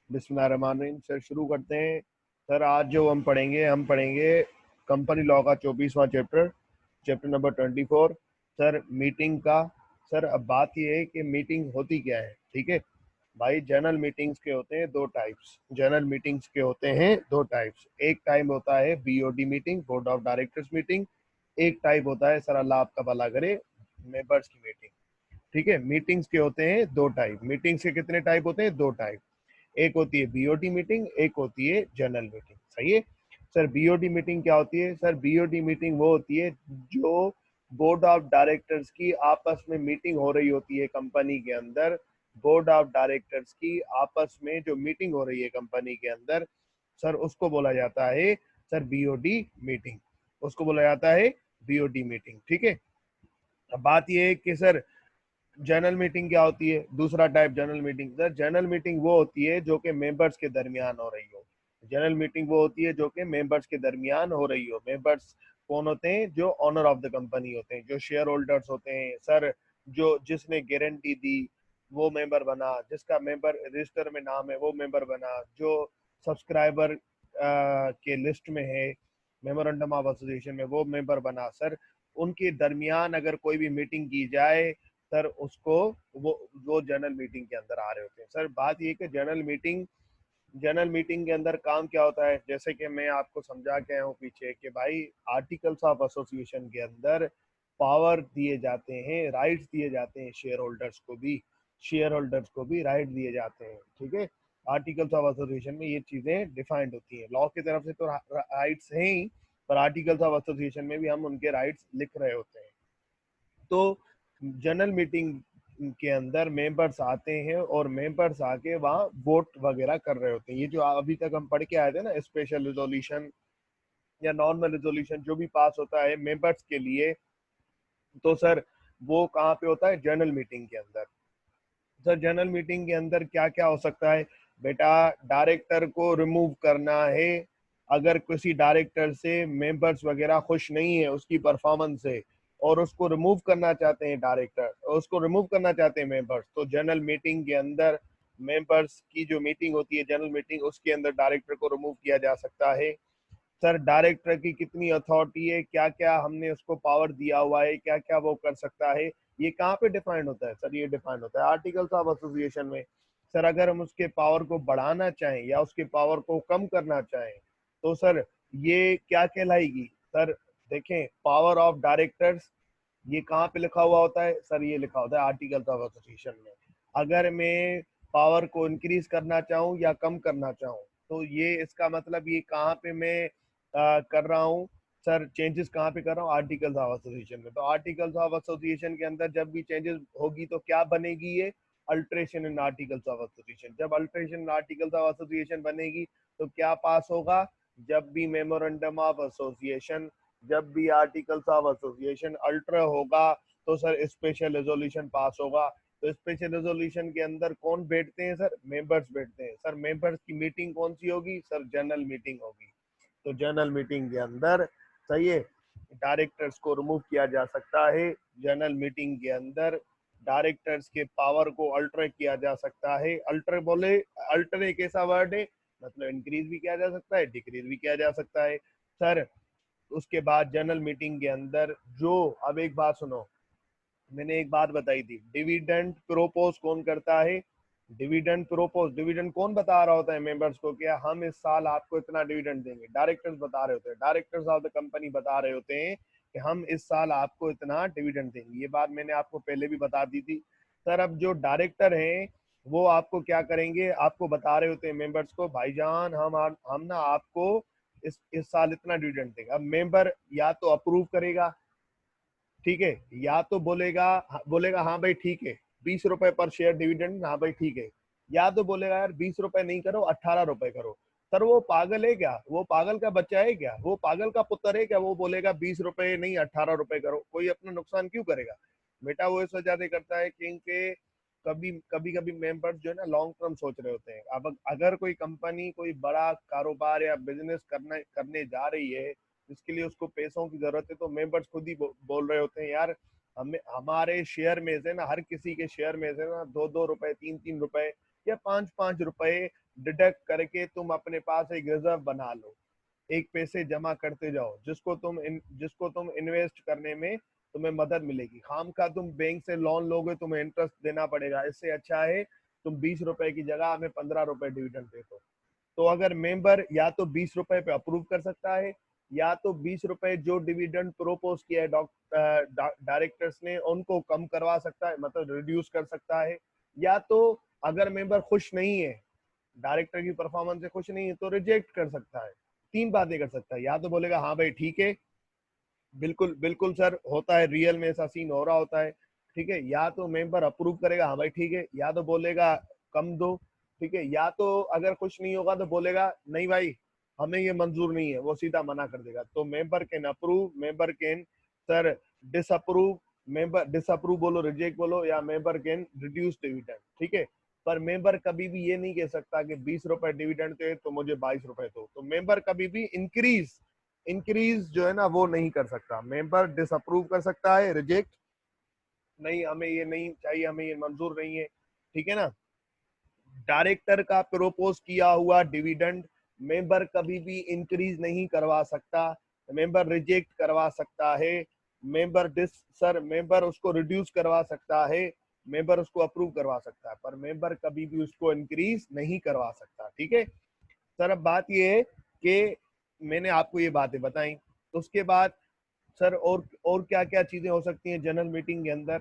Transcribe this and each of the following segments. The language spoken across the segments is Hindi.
बिस्मिल्लाहिर्रहमानिर्रहीम। सर शुरू करते हैं। सर आज जो हम पढ़ेंगे कंपनी लॉ का 24वां chapter, chapter number 24। Sir meeting का। सर अब बात ये है कि मीटिंग होती क्या है। ठीक है भाई, जनरल मीटिंग्स के होते हैं दो टाइप्स। जनरल मीटिंग्स के होते हैं दो टाइप्स। एक टाइप होता है BOD meeting, board of directors meeting. एक टाइप होता है, सर अल्लाह आपका भला करे, मेंबर्स की मीटिंग। ठीक है, मीटिंग्स के होते हैं दो टाइप। मीटिंग्स के कितने टाइप होते हैं? दो टाइप। एक होती है बीओडी मीटिंग, एक होती है जनरल मीटिंग। सही है। सर बीओडी मीटिंग क्या होती है? सर बीओडी मीटिंग वो होती है जो बोर्ड ऑफ डायरेक्टर्स की आपस में मीटिंग हो रही होती है कंपनी के अंदर। बोर्ड ऑफ डायरेक्टर्स की आपस में जो मीटिंग हो रही है कंपनी के अंदर, सर उसको बोला जाता है सर बीओडी मीटिंग। उसको बोला जाता है बीओडी मीटिंग। ठीक है। अब बात यह है कि सर जनरल मीटिंग क्या होती है? दूसरा type general meeting. Sir general meeting वो होती है जो कि मेंबर्स के दरमियान हो रही हो। जनरल मीटिंग वो होती है जो कि मेंबर्स के दरमियान हो रही हो। मेंबर्स कौन होते हैं? जो ऑनर ऑफ द कंपनी होते हैं, जो शेयर होल्डर्स होते हैं। सर जो जिसने गारंटी दी वो मेंबर बना, जिसका मेंबर रजिस्टर में नाम है वो मेंबर बना, जो सब्सक्राइबर के लिस्ट में है मेमोरेंडम ऑफ एसोसिएशन में वो मेंबर बना। सर उनके दरमियान अगर कोई भी मीटिंग की जाए, सर उसको वो जनरल मीटिंग के अंदर आ रहे होते हैं। सर बात ये कि जनरल मीटिंग के अंदर काम क्या होता है, जैसे कि मैं आपको समझा के आया हूँ पीछे कि भाई आर्टिकल्स ऑफ एसोसिएशन के अंदर पावर दिए जाते हैं, राइट्स दिए जाते हैं। शेयर होल्डर्स को भी राइट दिए जाते हैं। ठीक है। आर्टिकल्स ऑफ एसोसिएशन में ये चीजें डिफाइंड होती हैं। लॉ की तरफ से तो राइट्स हैं ही, पर आर्टिकल्स ऑफ एसोसिएशन में भी हम उनके राइट्स लिख रहे होते हैं। तो जनरल मीटिंग के अंदर मेंबर्स आते हैं और मेंबर्स आके वहाँ वोट वगैरह कर रहे होते हैं। ये जो अभी तक हम पढ़ के आए थे ना, स्पेशल रिजोल्यूशन या नॉर्मल रिजोल्यूशन जो भी पास होता है मेंबर्स के लिए, तो सर वो कहाँ पे होता है? जनरल मीटिंग के अंदर। सर जनरल मीटिंग के अंदर क्या क्या हो सकता है? बेटा डायरेक्टर को रिमूव करना है। अगर किसी डायरेक्टर से मेंबर्स वगैरह खुश नहीं है उसकी परफॉर्मेंस से, और उसको रिमूव करना चाहते हैं डायरेक्टर, उसको रिमूव करना चाहते हैं मेंबर्स, तो जनरल मीटिंग के अंदर मेंबर्स की जो मीटिंग होती है जनरल मीटिंग, उसके अंदर डायरेक्टर को रिमूव किया जा सकता है। सर डायरेक्टर की कितनी अथॉरिटी है, क्या क्या हमने उसको पावर दिया हुआ है, क्या क्या वो कर सकता है, ये कहाँ पे डिफाइंड होता है? सर ये डिफाइंड होता है आर्टिकल्स ऑफ एसोसिएशन में। सर अगर हम उसके पावर को बढ़ाना चाहें या उसके पावर को कम करना चाहें, तो सर ये क्या कहलाएगी? सर देखें, पावर ऑफ डायरेक्टर्स ये कहाँ पे लिखा हुआ होता है? सर ये लिखा होता है आर्टिकल्स ऑफ एसोसिएशन में। अगर मैं पावर को इंक्रीज करना चाहूँ या कम करना चाहूँ, तो ये इसका मतलब ये कहाँ पे मैं कर रहा हूँ? सर चेंजेस कहाँ पे कर रहा हूँ? आर्टिकल्स ऑफ एसोसिएशन में। तो आर्टिकल्स ऑफ एसोसिएशन के अंदर जब भी चेंजेस होगी तो क्या बनेगी? ये alteration in articles of association. जब alteration in articles of association बनेगी तो क्या पास होगा? जब भी मेमोरेंडम ऑफ एसोसिएशन, जब भी आर्टिकल्स ऑफ एसोसिएशन अल्टर होगा, तो सर स्पेशल रेजोल्यूशन पास होगा। तो स्पेशल रेजोल्यूशन के अंदर कौन बैठते हैं? सर मेंबर्स बैठते हैं। सर मेंबर्स की मीटिंग कौन सी होगी? सर जनरल मीटिंग होगी। तो जनरल मीटिंग के अंदर, सही है, डायरेक्टर्स को रिमूव किया जा सकता है। जनरल मीटिंग के अंदर डायरेक्टर्स के पावर को अल्टर किया जा सकता है। अल्टर बोले, अल्टर एक ऐसा वर्ड है, मतलब इंक्रीज भी किया जा सकता है, डिक्रीज भी किया जा सकता है। सर उसके बाद जनरल मीटिंग के अंदर जो, अब एक बात सुनो, मैंने एक बात बताई थी, डिविडेंड प्रोपोज कौन करता है? डिविडेंड प्रोपोज, डिविडेंड कौन बता रहा होता है मेंबर्स को कि हम इस साल आपको इतना डिविडेंड देंगे? डायरेक्टर्स बता रहे होते हैं, डायरेक्टर्स ऑफ द कंपनी बता रहे होते हैं कि हम इस साल आपको इतना डिविडेंड देंगे। ये बात मैंने आपको पहले भी बता दी थी। सर अब जो डायरेक्टर हैं वो आपको क्या करेंगे? आपको बता रहे होते हैं मेंबर्स को, भाईजान हम ना आपको इस साल इतना डिविडेंड देंगे। अब मेंबर या तो अप्रूव करेगा, ठीक है, या तो बोलेगा, बोलेगा हाँ भाई ठीक है, 20 रुपए पर शेयर डिविडेंड, हाँ भाई ठीक है। या तो बोलेगा यार 20 रुपए नहीं करो, 18 रुपए करो। सर वो पागल है क्या? वो पागल का बच्चा है क्या? वो पागल का पुत्र है क्या? वो बोलेगा 20 रुपए नहीं 18 रुपए करो। कोई अपना नुकसान क्यों करेगा? बेटा वो इस वजह से करता है क्योंकि कभी कभी कभी मेंबर्स जो है ना लॉन्ग टर्म सोच रहे होते हैं। अब अगर कोई कंपनी कोई बड़ा कारोबार या बिजनेस करने करने जा रही है जिसके लिए उसको पैसों की जरूरत है, तो मेंबर्स खुद ही बोल रहे होते हैं यार हमें हमारे शेयर में से ना, हर किसी के शेयर में से ना 2-2 रुपए 3-3 रुपए या 5-5 रुपए डिडक्ट करके तुम अपने पास एक रिजर्व बना लो, एक पैसे जमा करते जाओ, जिसको तुम इन्वेस्ट करने में तुम्हें मदद मिलेगी। खाम का तुम बैंक से लोन लोगे, तुम्हें इंटरेस्ट देना पड़ेगा। इससे अच्छा है तुम 20 रुपए की जगह हमें 15 रुपए डिविडेंड दे दो। तो अगर मेंबर या तो 20 रुपए पे अप्रूव कर सकता है, या तो 20 रुपए जो डिविडेंड प्रोपोज किया है डायरेक्टर्स ने उनको कम करवा सकता है, मतलब रिड्यूस कर सकता है। या तो अगर मेंबर खुश नहीं है, डायरेक्टर की परफॉर्मेंस से खुश नहीं है, तो रिजेक्ट कर सकता है। 3 बातें कर सकता है। या तो बोलेगा हाँ भाई ठीक है, बिल्कुल बिल्कुल सर, होता है रियल में ऐसा सीन हो रहा होता है, ठीक है। या तो मेंबर अप्रूव करेगा हाँ भाई ठीक है, या तो बोलेगा कम दो, ठीक है। या तो अगर कुछ नहीं होगा तो बोलेगा नहीं भाई हमें ये मंजूर नहीं है, वो सीधा मना कर देगा। तो member can approve, member can sir disapprove, member disapprove बोलो, रिजेक्ट बोलो, या मेंबर कैन रिड्यूस डिविडेंड, ठीक है। पर मेंबर कभी भी ये नहीं कह सकता कि 20 रुपए डिविडेंड थे तो मुझे 22 रुपए दो। तो मेंबर कभी भी इंक्रीज जो है ना वो नहीं कर सकता। मेंबर डिसअप्रूव कर सकता है, रिजेक्ट, नहीं हमें ये नहीं चाहिए, हमें ये मंजूर नहीं है, ठीक है ना। डायरेक्टर का प्रपोज किया हुआ डिविडेंड मेंबर कभी भी इंक्रीज नहीं करवा सकता, मेंबर रिजेक्ट करवा सकता है, मेंबर उसको रिड्यूस करवा सकता है, मेंबर उसको अप्रूव करवा सकता है, पर मेंबर कभी भी उसको इंक्रीज नहीं करवा सकता, ठीक है। सर अब बात ये है कि मैंने आपको ये बातें बताई, तो उसके बाद सर और क्या क्या चीजें हो सकती हैं जनरल मीटिंग के अंदर।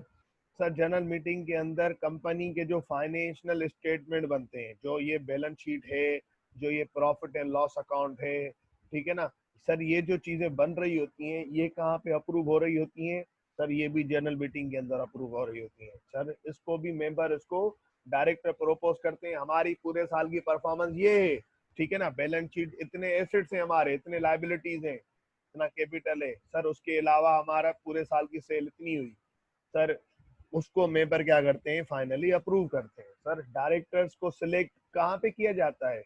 सर जनरल मीटिंग के अंदर कंपनी के जो फाइनेंशियल स्टेटमेंट बनते हैं, जो ये बैलेंस शीट है, जो ये प्रॉफिट एंड लॉस अकाउंट है, ठीक है ना सर, ये जो चीजें बन रही होती हैं ये कहाँ पे अप्रूव हो रही होती हैं? सर ये भी जनरल मीटिंग के अंदर अप्रूव हो रही होती है। सर इसको भी मेंबर इसको डायरेक्टर प्रपोज करते हैं, हमारी पूरे साल की परफॉर्मेंस ये है, ठीक है ना, बैलेंस शीट इतने एसेट्स हैं हमारे, इतने लाइबिलिटीज हैं, इतना कैपिटल है सर, उसके अलावा हमारा पूरे साल की सेल इतनी हुई। सर उसको मेंबर क्या करते हैं, फाइनली अप्रूव करते हैं। सर डायरेक्टर्स को सिलेक्ट कहाँ पे किया जाता है?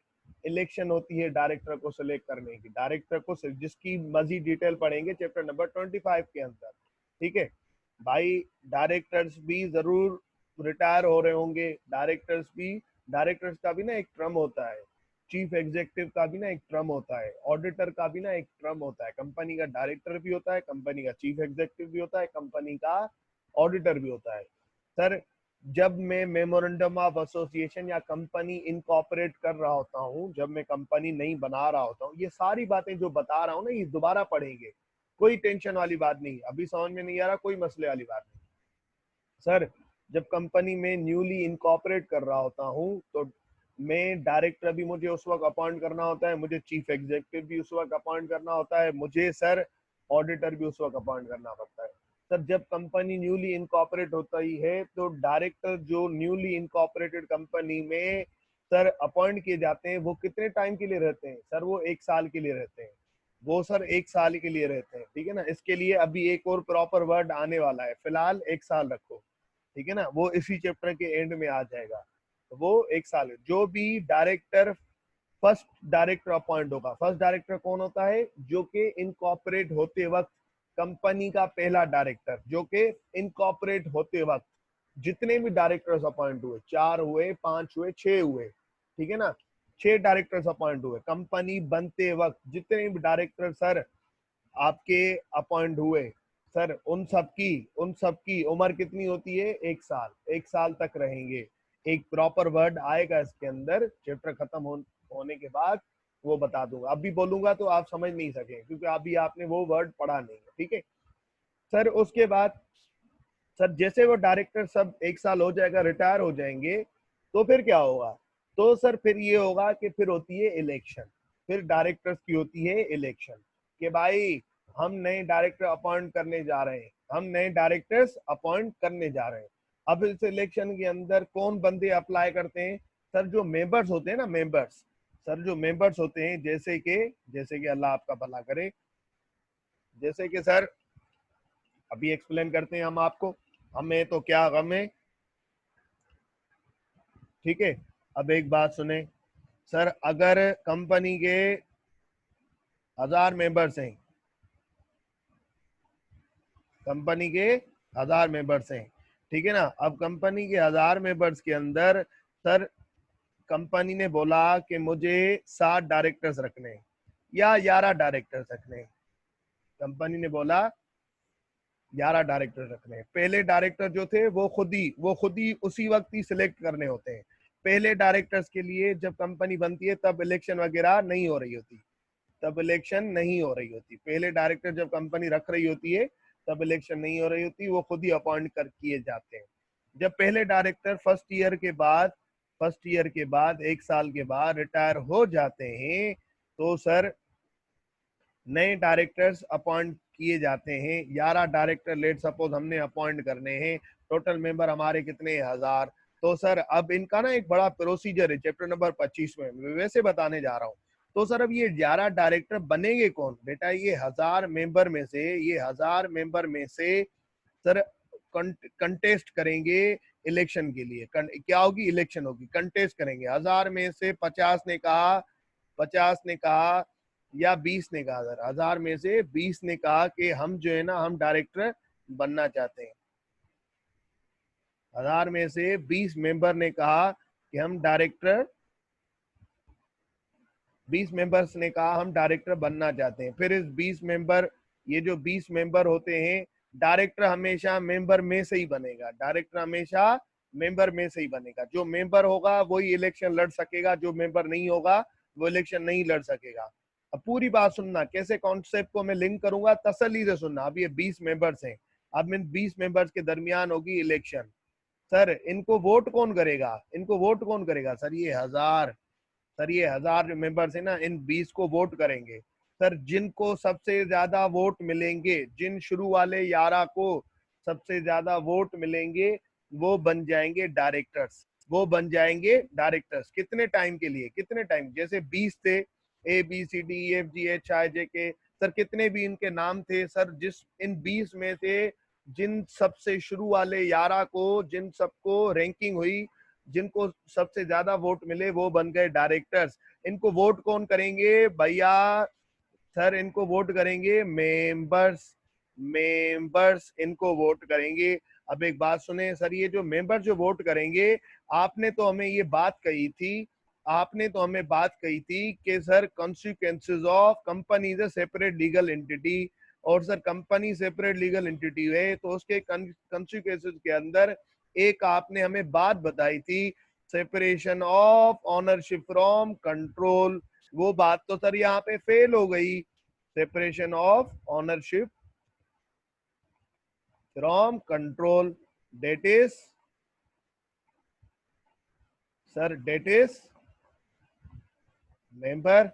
इलेक्शन होती है डायरेक्टर को सिलेक्ट करने की, डायरेक्टर को जिसकी मजीद डिटेल पढ़ेंगे चैप्टर नंबर 25 के अंदर, ठीक है भाई। डायरेक्टर्स भी जरूर रिटायर हो रहे होंगे, डायरेक्टर्स का भी ना एक टर्म होता है, चीफ एग्जीक्यूटिव का भी ना एक टर्म होता है, ऑडिटर का भी ना एक टर्म होता है, कंपनी का डायरेक्टर भी होता है, कंपनी का चीफ एग्जीक्यूटिव भी होता है, कंपनी का ऑडिटर भी होता है। सर जब मैं मेमोरेंडम ऑफ एसोसिएशन या कंपनी इनकॉर्पोरेट कर रहा होता हूँ, जब मैं कंपनी नहीं बना रहा होता हूँ, ये सारी बातें जो बता रहा हूँ ना ये दोबारा पढ़ेंगे, कोई टेंशन वाली बात नहीं, अभी समझ में नहीं आ रहा कोई मसले वाली बात नहीं। सर जब कंपनी में न्यूली इनकॉर्पोरेट कर रहा होता हूँ तो मैं डायरेक्टर भी मुझे उस वक्त अपॉइंट करना होता है, मुझे चीफ एग्जीक्यूटिव भी उस वक्त अपॉइंट करना होता है, मुझे सर ऑडिटर भी उस वक्त अपॉइंट करना पड़ता है। सर जब कंपनी न्यूली इनकॉर्पोरेट होती है तो डायरेक्टर जो न्यूली इनकॉर्पोरेटेड कंपनी में सर अपॉइंट किए जाते हैं वो कितने टाइम के लिए रहते हैं? सर वो 1 साल के लिए रहते हैं, वो सर 1 साल के लिए रहते हैं, ठीक है ना। इसके लिए अभी एक और प्रॉपर वर्ड आने वाला है, फिलहाल 1 साल रखो, ठीक है ना, वो इसी चैप्टर के एंड में आ जाएगा। तो वो 1 साल है। जो भी डायरेक्टर फर्स्ट डायरेक्टर अपॉइंट होगा, फर्स्ट डायरेक्टर कौन होता है? जो कि इनकॉर्पोरेट होते वक्त कंपनी का पहला डायरेक्टर, जो कि इनकॉर्पोरेट होते वक्त जितने भी डायरेक्टर्स अपॉइंट हुए, 4 हुए, 5 हुए, 6 हुए, ठीक है ना, 6 डायरेक्टर्स अपॉइंट हुए कंपनी बनते वक्त, जितने भी डायरेक्टर सर आपके अपॉइंट हुए, सर उन सब की उम्र कितनी होती है? 1 साल, 1 साल तक रहेंगे। एक प्रॉपर वर्ड आएगा इसके अंदर, चैप्टर खत्म होने के बाद वो बता दूंगा, अभी बोलूंगा तो आप समझ नहीं सके क्योंकि अभी आपने वो वर्ड पढ़ा नहीं है, ठीक है सर। उसके बाद सर जैसे वो डायरेक्टर सब 1 साल हो जाएगा, रिटायर हो जाएंगे, तो फिर क्या होगा? तो सर फिर ये होगा कि फिर होती है इलेक्शन, फिर डायरेक्टर्स की होती है इलेक्शन कि भाई हम नए डायरेक्टर अपॉइंट करने जा रहे हैं, हम नए डायरेक्टर्स अपॉइंट करने जा रहे हैं। अब इस इलेक्शन के अंदर कौन बंदे अप्लाई करते हैं? सर जो मेंबर्स होते हैं ना, मेंबर्स, सर जो मेंबर्स होते हैं, जैसे कि अल्लाह आपका भला करे, जैसे कि सर अभी एक्सप्लेन करते हैं हम आपको, हमें तो क्या गम है, ठीक है। अब एक बात सुने सर, अगर कंपनी के 1000 मेंबर्स हैं, कंपनी के 1000 मेंबर्स हैं, ठीक है ना। अब कंपनी के 1000 मेंबर्स के अंदर सर कंपनी ने बोला कि मुझे 7 डायरेक्टर्स रखने या 11 डायरेक्टर्स रखने, कंपनी ने बोला 11 डायरेक्टर रखने। पहले डायरेक्टर जो थे वो खुद ही उसी वक्त ही सिलेक्ट करने होते हैं। पहले डायरेक्टर्स के लिए जब कंपनी बनती है तब इलेक्शन वगैरह नहीं हो रही होती, तब इलेक्शन नहीं हो रही होती। पहले डायरेक्टर जब कंपनी रख रही होती है तब इलेक्शन नहीं हो रही होती, वो खुद ही अपॉइंट कर किए जाते हैं। जब पहले डायरेक्टर फर्स्ट ईयर के बाद 1 साल के बाद रिटायर हो जाते हैं तो सर नए डायरेक्टर्स अपॉइंट किए जाते हैं। 11 डायरेक्टर लेट सपोज हमने अपॉइंट करने हैं, टोटल मेंबर हमारे कितने 1000। तो सर अब इनका ना एक बड़ा प्रोसीजर है चैप्टर नंबर 25 में, मैं वैसे बताने जा रहा हूँ। तो सर अब ये 11 डायरेक्टर बनेंगे कौन बेटा? ये 1000 मेंबर में से सर कंटेस्ट करेंगे इलेक्शन के लिए। क्या होगी? इलेक्शन होगी, कंटेस्ट करेंगे। 1000 में से 50 ने कहा या 20 ने कहा, सर 1000 में से 20 ने कहा कि हम जो है ना हम डायरेक्टर बनना चाहते हैं। 1000 में से 20 मेंबर ने कहा कि हम डायरेक्टर 20 मेंबर्स ने कहा हम डायरेक्टर बनना चाहते हैं। फिर इस 20 मेंबर, ये जो 20 मेंबर होते हैं, डायरेक्टर हमेशा मेंबर में से ही बनेगा, डायरेक्टर हमेशा मेंबर में से ही बनेगा। जो मेंबर होगा वही इलेक्शन लड़ सकेगा, जो मेंबर नहीं होगा वो इलेक्शन नहीं लड़ सकेगा। अब पूरी बात सुनना, कैसे कॉन्सेप्ट को मैं लिंक करूंगा तसल्ली से सुनना। अब ये 20 मेंबर्स हैं, अब इन 20 मेंबर्स के दरमियान होगी इलेक्शन। सर इनको वोट कौन करेगा? सर ये 1000 जो मेंबर्स है ना, इन 20 को वोट करेंगे। सर जिनको सबसे ज्यादा वोट मिलेंगे, जिन शुरू वाले 11 को सबसे ज्यादा वोट मिलेंगे वो बन जाएंगे डायरेक्टर्स। कितने टाइम के लिए? जैसे 20 थे, ABCDEFGHIJK, सर कितने भी इनके नाम थे सर, जिस इन 20 में से जिन सबसे शुरू वाले 11 को, जिन सबको रैंकिंग हुई, जिनको सबसे ज्यादा वोट मिले वो बन गए डायरेक्टर्स। इनको वोट कौन करेंगे भैया? सर इनको वोट करेंगे मेंबर्स इनको वोट करेंगे। अब एक बात सुने सर, ये जो मेंबर जो वोट करेंगे, आपने तो हमें बात कही थी कि sir consequences of company is a separate legal entity, और sir company separate legal entity है तो उसके कॉन्सिक्वेंसेस के अंदर एक आपने हमें बात बताई थी, separation of ownership from control. वो बात तो सर यहाँ पे फेल हो गई। Separation of ownership from control, that is member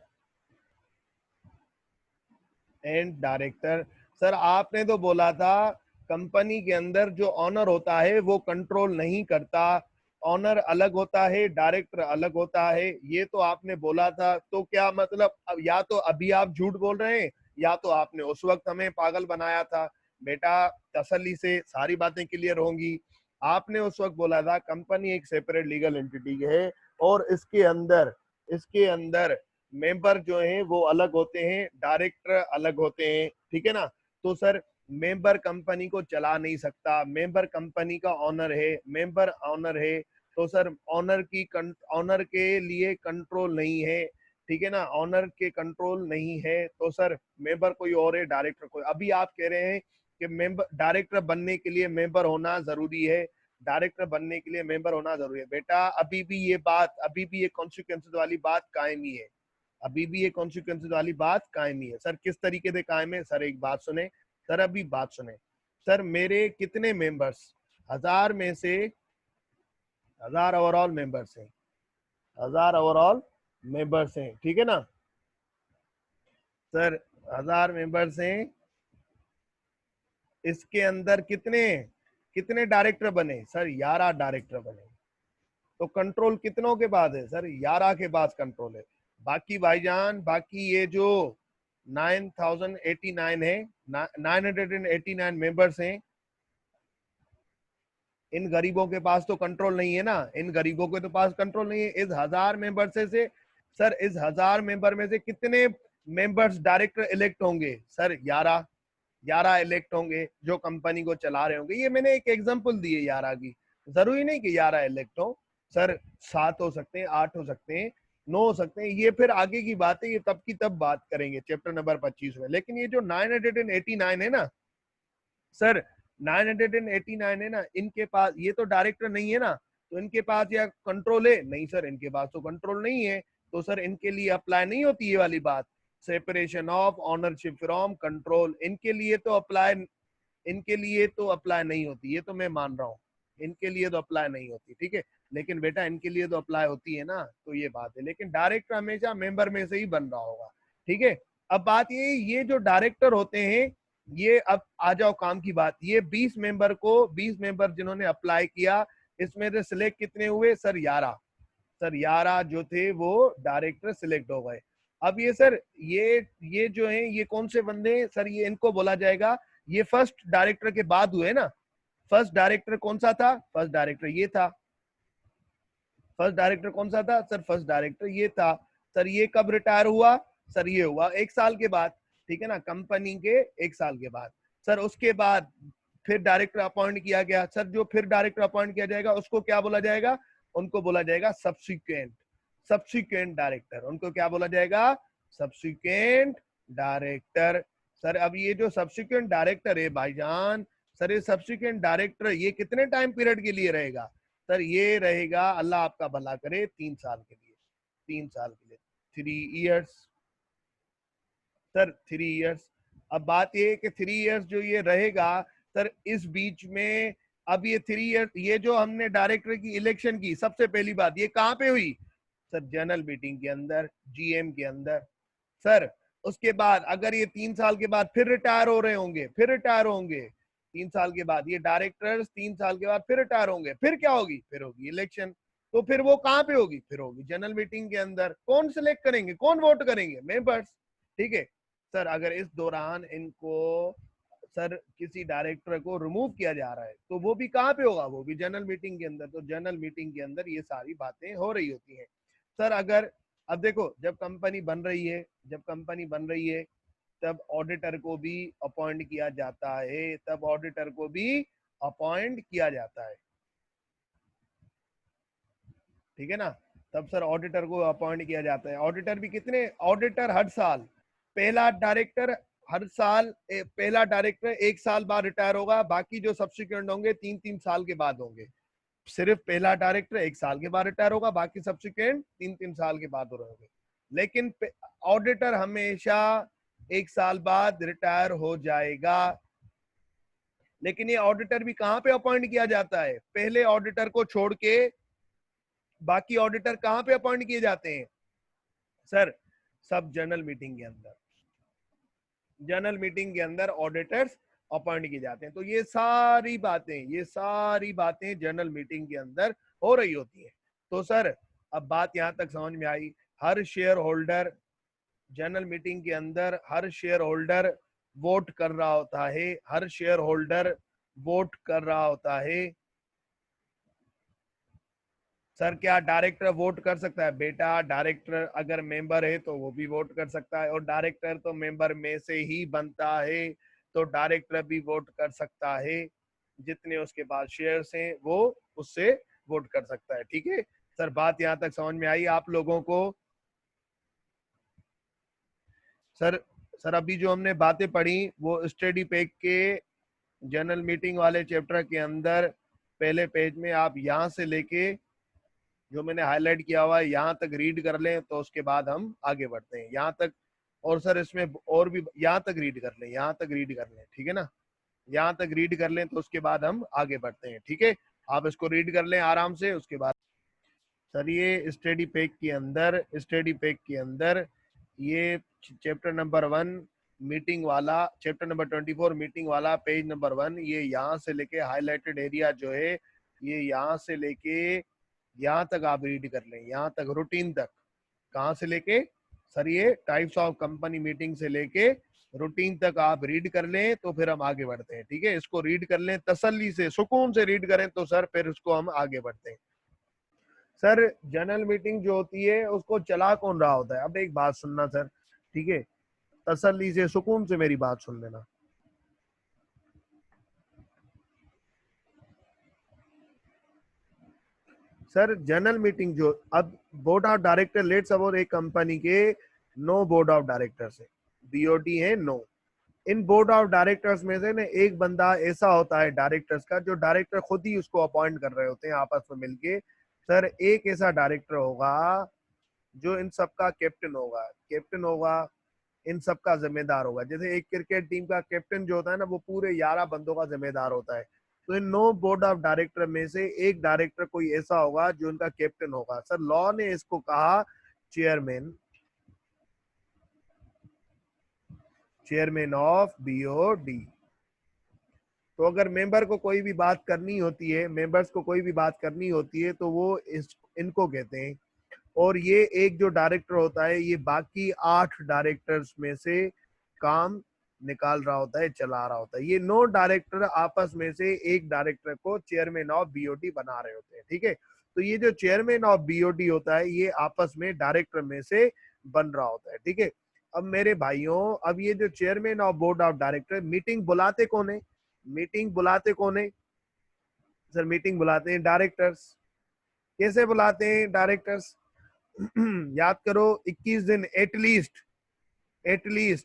and director. Sir आपने तो बोला था कंपनी के अंदर जो ऑनर होता है वो कंट्रोल नहीं करता, ऑनर अलग होता है, डायरेक्टर अलग होता है, ये तो आपने बोला था। तो क्या मतलब, अब या तो अभी आप झूठ बोल रहे हैं या तो आपने उस वक्त हमें पागल बनाया था। बेटा तसल्ली से सारी बातें क्लियर होंगी। आपने उस वक्त बोला था कंपनी एक सेपरेट लीगल एंटिटी है और इसके अंदर मेंबर जो हैं वो अलग होते हैं, डायरेक्टर अलग होते हैं, ठीक है ना। तो सर मेंबर कंपनी को चला नहीं सकता, मेंबर कंपनी का मेंबर ऑनर है। तो सर ऑनर के लिए कंट्रोल नहीं है, ठीक है ना, ऑनर के कंट्रोल नहीं है। तो सर मेंबर कोई और है, डायरेक्टर कोई। अभी आप कह रहे हैं कि मेंबर डायरेक्टर बनने के लिए मेंबर होना जरूरी है, बेटा अभी भी ये कॉन्सिक्वेंसेस वाली बात कायम ही है। सर किस तरीके से कायम है? सर एक बात सुने, सर मेरे कितने मेंबर्स, 1000 में से 1000 ओवरऑल मेंबर्स हैं, ठीक है ना सर, 1000 मेंबर्स हैं। इसके अंदर कितने डायरेक्टर बने? सर 11 डायरेक्टर बने। तो कंट्रोल कितनों के बाद है? सर 11 के बाद कंट्रोल है। बाकी भाईजान, बाकी ये जो 9089 है, 989 मेंबर्स हैं, इन गरीबों के पास तो कंट्रोल नहीं है ना, इन गरीबों के तो पास कंट्रोल नहीं है। इस 1000 मेंबर से सर इस 1000 मेंबर में से कितने मेंबर्स डायरेक्टर इलेक्ट होंगे? सर 11 इलेक्ट होंगे जो कंपनी को चला रहे होंगे। ये मैंने एक एग्जांपल दी है 11 की, जरूरी नहीं कि 11 इलेक्ट हो। सर 7 हो सकते हैं, 8 हो सकते हैं, 9 हो सकते हैं, ये फिर आगे की बात है, ये तब की तब बात करेंगे चैप्टर नंबर 25 में। लेकिन ये जो 989 है ना सर, 989 है ना, इनके पास ये तो डायरेक्टर नहीं है ना, तो इनके पास या कंट्रोल है नहीं सर, इनके पास तो कंट्रोल नहीं है, तो सर इनके लिए अप्लाई नहीं होती ये वाली बात, separation of ownership from control, इनके लिए तो अप्लाई नहीं होती, ये तो मैं मान रहा हूँ, इनके लिए तो अप्लाई नहीं होती, ठीक है। लेकिन बेटा इनके लिए तो अप्लाई होती है ना, तो ये बात है। लेकिन डायरेक्टर हमेशा मेंबर में से ही बन रहा होगा, ठीक है। अब बात ये जो डायरेक्टर होते हैं, ये अब आ जाओ काम की बात, ये 20 मेंबर जिन्होंने अप्लाई किया, इसमें से सिलेक्ट कितने हुए सर? 11। सर 11 जो थे वो डायरेक्टर सिलेक्ट हो गए। अब ये सर ये जो है ये कौन से बंदे हैं सर? ये इनको बोला जाएगा, ये फर्स्ट डायरेक्टर के बाद हुए ना। फर्स्ट डायरेक्टर कौन सा था? फर्स्ट डायरेक्टर ये था। फर्स्ट डायरेक्टर कौन सा था सर? फर्स्ट डायरेक्टर ये था। सर ये कब रिटायर हुआ? सर ये हुआ 1 साल के बाद, ठीक है ना, कंपनी के 1 साल के बाद। सर उसके बाद फिर डायरेक्टर अपॉइंट किया गया। सर जो फिर डायरेक्टर अपॉइंट किया जाएगा उसको क्या बोला जाएगा? उनको बोला जाएगा सब्सिक्वेंट, सब्सिक्वेंट डायरेक्टर। उनको क्या बोला जाएगा? Subsequent director. सर अब ये जो सब्सिक्वेंट डायरेक्टर है भाईजान, सर ये सब्सिक्वेंट डायरेक्टर ये कितने टाइम पीरियड के लिए रहेगा? सर ये रहेगा, अल्लाह आपका भला करे, 3 साल के लिए, 3 साल के लिए, 3 इयर्स सर, 3 इयर्स। अब बात ये है कि 3 इयर्स जो ये रहेगा सर, इस बीच में अब ये 3 इयर्स, ये जो हमने डायरेक्टर की इलेक्शन की, सबसे पहली बात ये कहाँ पे हुई सर? जनरल मीटिंग के अंदर, जीएम के अंदर। सर उसके बाद अगर ये 3 साल के बाद फिर रिटायर हो रहे होंगे, फिर रिटायर होंगे 3 साल के बाद, ये डायरेक्टर्स 3 साल के बाद फिर रिटायर होंगे, फिर क्या होगी? फिर होगी इलेक्शन। तो फिर वो कहाँ पे होगी? फिर होगी जनरल मीटिंग के अंदर। कौन सिलेक्ट करेंगे, कौन वोट करेंगे? मेंबर्स, ठीक है। सर अगर इस दौरान इनको सर किसी डायरेक्टर को रिमूव किया जा रहा है तो वो भी कहाँ पे होगा? वो भी जनरल मीटिंग के अंदर। तो जनरल मीटिंग के अंदर ये सारी बातें हो रही होती हैं सर। अगर अब देखो, जब कंपनी बन रही है, जब कंपनी बन रही है तब ऑडिटर को भी अपॉइंट किया जाता है, तब ऑडिटर को भी अपॉइंट किया जाता है, ठीक है ना। तब सर ऑडिटर को अपॉइंट किया जाता है। ऑडिटर भी कितने? ऑडिटर हर साल, पहला डायरेक्टर हर साल पहला डायरेक्टर 1 साल बाद रिटायर होगा, बाकी जो सब्सिक्वेंट होंगे 3-3 साल के बाद होंगे। सिर्फ पहला डायरेक्टर 1 साल के बाद रिटायर होगा, बाकी सब्सिक्वेंट 3-3 साल के बाद हो रहे होंगे। लेकिन ऑडिटर हमेशा 1 साल बाद रिटायर हो जाएगा। लेकिन ये ऑडिटर भी कहाँ पे अपॉइंट किया जाता है? पहले ऑडिटर को छोड़ के बाकी ऑडिटर कहाँ पे अपॉइंट किए जाते हैं सर? सब जनरल मीटिंग के अंदर, जनरल मीटिंग के अंदर ऑडिटर्स अपॉइंट किए जाते हैं। तो ये सारी बातें जनरल मीटिंग के अंदर हो रही होती है। तो सर अब बात यहां तक समझ में आई। हर शेयर होल्डर जनरल मीटिंग के अंदर, हर शेयर होल्डर वोट कर रहा होता है, हर शेयर होल्डर वोट कर रहा होता है। सर क्या डायरेक्टर वोट कर सकता है? बेटा डायरेक्टर अगर मेंबर है तो वो भी वोट कर सकता है, और डायरेक्टर तो मेंबर में से ही बनता है, तो डायरेक्टर भी वोट कर सकता है। जितने उसके पास शेयर्स हैं वो उससे वोट कर सकता है, ठीक है। सर बात यहां तक समझ में आई आप लोगों को? सर सर अभी जो हमने बातें पढ़ी वो स्टडी पैक के जनरल मीटिंग वाले चैप्टर के अंदर पहले पेज में, आप यहां से लेके जो मैंने हाईलाइट किया हुआ है यहाँ तक रीड कर लें, तो उसके बाद हम आगे बढ़ते हैं यहाँ तक। और सर इसमें और भी यहाँ तक रीड कर लें, यहाँ तक रीड कर लें, ठीक है ना। यहाँ तक रीड कर लें तो उसके बाद हम आगे बढ़ते हैं, ठीक है। आप इसको रीड कर लें आराम से, उसके बाद सर ये स्टडी पैक के अंदर ये चैप्टर नंबर 1 मीटिंग वाला, चैप्टर नंबर 24 मीटिंग वाला, पेज नंबर 1, ये यहाँ से लेके हाईलाइटेड एरिया जो है ये यहाँ से लेके यहाँ तक आप रीड कर लें, यहाँ तक रूटीन तक। कहाँ से लेके सर? ये टाइप्स ऑफ कंपनी मीटिंग से लेके रूटीन तक आप रीड कर लें, तो फिर हम आगे बढ़ते हैं, ठीक है। इसको रीड कर लें तसल्ली से, सुकून से रीड करें, तो सर फिर उसको हम आगे बढ़ते हैं। सर जनरल मीटिंग जो होती है उसको चला कौन रहा होता है? अब एक बात सुनना सर, ठीक है, तसल्ली से सुकून से मेरी बात सुन लेना। सर जनरल मीटिंग जो, अब board of director, let's suppose एक कंपनी के 9 बोर्ड ऑफ डायरेक्टर्स है, बीओडी है 9। इन बोर्ड ऑफ डायरेक्टर्स में से ना एक बंदा ऐसा होता है डायरेक्टर्स का, जो डायरेक्टर खुद ही उसको अपॉइंट कर रहे होते हैं आपस में मिलके। सर एक ऐसा डायरेक्टर होगा जो इन सबका कैप्टन होगा, कैप्टन होगा, इन सबका जिम्मेदार होगा। जैसे एक क्रिकेट टीम का कैप्टन जो होता है ना, वो पूरे 11 बंदों का जिम्मेदार होता है। तो इन 9 बोर्ड ऑफ डायरेक्टर में से एक डायरेक्टर कोई ऐसा होगा जो उनका कैप्टन होगा। सर लॉ ने इसको कहा चेयरमैन, चेयरमैन ऑफ बीओडी। तो अगर मेंबर को कोई भी बात करनी होती है, मेंबर्स को कोई भी बात करनी होती है, तो वो इनको कहते हैं। और ये एक जो डायरेक्टर होता है, ये बाकी 8 डायरेक्टर्स में से काम निकाल रहा होता है, चला रहा होता है। ये 9 डायरेक्टर आपस में से एक डायरेक्टर को चेयरमैन ऑफ बीओडी बना रहे होते हैं, ठीक है। तो ये जो चेयरमैन ऑफ बीओडी होता है, ये आपस में डायरेक्टर में से बन रहा होता है, ठीक है। अब मेरे भाइयों, अब ये जो chairman of board of director, meeting बुलाते कौन है? मीटिंग बुलाते कौन है? सर मीटिंग बुलाते हैं डायरेक्टर्स। कैसे बुलाते हैं डायरेक्टर्स? याद करो, 21 दिन at least 21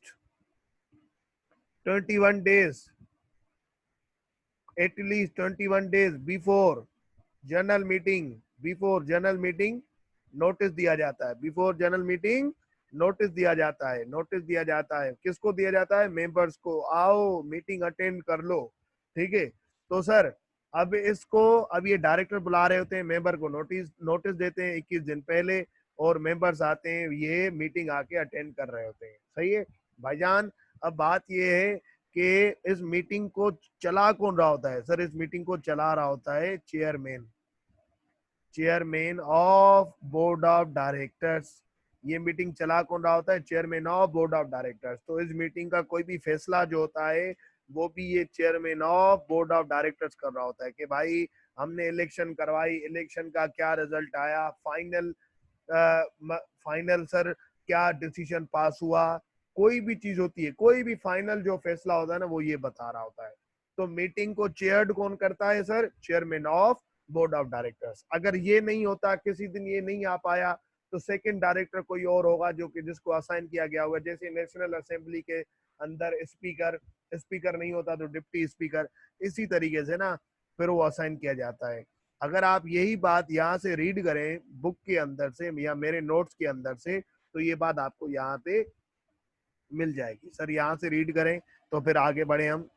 days, at least 21 days before general meeting, before general meeting notice दिया जाता है। बिफोर जनरल मीटिंग नोटिस दिया जाता है, नोटिस दिया जाता है। किसको दिया जाता है? मेंबर्स को, आओ मीटिंग अटेंड कर लो, ठीक है। तो सर अब इसको, अब ये डायरेक्टर बुला रहे होते हैं, मेंबर को नोटिस नोटिस देते हैं 21 दिन पहले, और मेंबर्स आते हैं, ये मीटिंग आके अटेंड कर रहे होते हैं, सही है भाईजान। अब बात ये है कि इस मीटिंग को चला कौन रहा होता है? सर इस मीटिंग को चला रहा होता है chairman, chairman of board of directors. ये मीटिंग चला कौन रहा होता है? Chairman of board of directors. तो इस मीटिंग का कोई भी फैसला जो होता है, वो भी ये chairman of board of directors कर रहा होता है कि भाई हमने इलेक्शन करवाई, इलेक्शन का क्या रिजल्ट आया, फाइनल फाइनल सर क्या डिसीजन पास हुआ, कोई भी चीज होती है, कोई भी फाइनल जो फैसला होता है ना, वो ये बता रहा होता है। तो मीटिंग को चेयर्ड कौन करता है? Sir chairman of board of directors. अगर ये नहीं होता, किसी दिन ये नहीं आ पाया, तो सेकंड डायरेक्टर कोई और होगा जो कि जिसको असाइन किया गया होगा। जैसे नेशनल असेंबली के अंदर स्पीकर, स्पीकर नहीं होता तो डिप्टी स्पीकर, इसी तरीके से ना फिर वो असाइन किया जाता है। अगर आप यही बात यहाँ से रीड करें बुक के अंदर से या मेरे नोट्स के अंदर से, तो ये बात आपको यहाँ पे मिल जाएगी। सर यहाँ से रीड करें तो फिर आगे बढ़े हम।